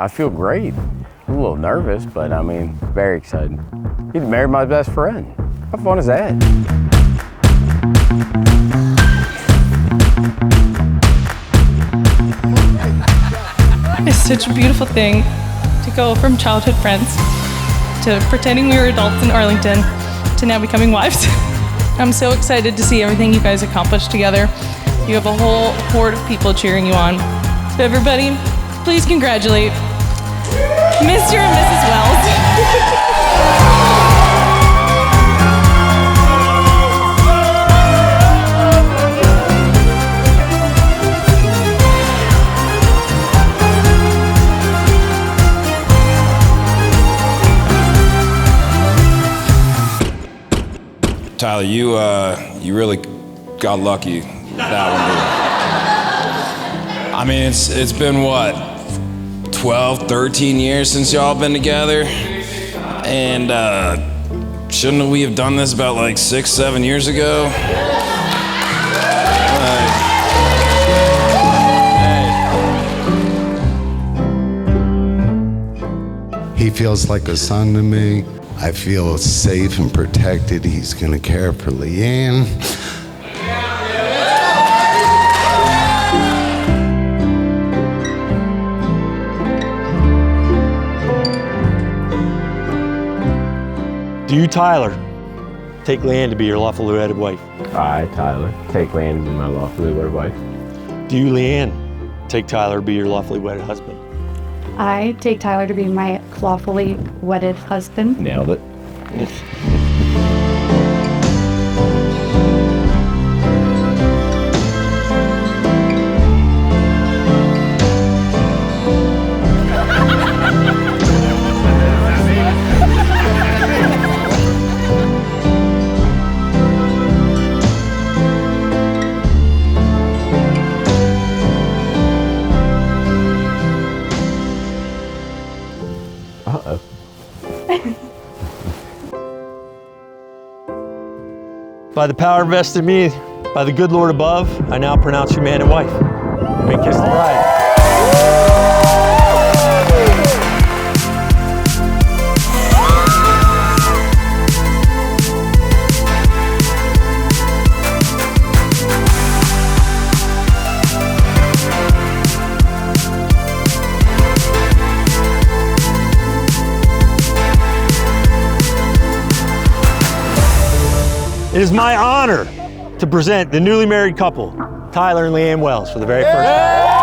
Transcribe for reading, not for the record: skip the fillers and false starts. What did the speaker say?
I feel great. I'm a little nervous, but I mean, very excited. He'd marry my best friend. How fun is that? It's such a beautiful thing to go from childhood friends to pretending we were adults in Arlington to now becoming wives. I'm so excited to see everything you guys accomplished together. You have a whole horde of people cheering you on. So everybody, please congratulate Mr. and Mrs. Wells. Tyler, you really got lucky with that one, dude. I mean, it's been what, 12, 13 years since y'all been together? And shouldn't we have done this about like 6, 7 years ago? He feels like a son to me. I feel safe and protected. He's gonna care for LeeAnn. Do you, Tyler, take LeeAnn to be your lawfully wedded wife? I, Tyler, take LeeAnn to be my lawfully wedded wife. Do you, LeeAnn, take Tyler to be your lawfully wedded husband? I take Tyler to be my lawfully wedded husband. Nailed it. Uh-oh. By the power vested in me, by the good Lord above, I now pronounce you man and wife. You may kiss the bride. It is my honor to present the newly married couple, Tyler and LeeAnn Wells, for the very first time.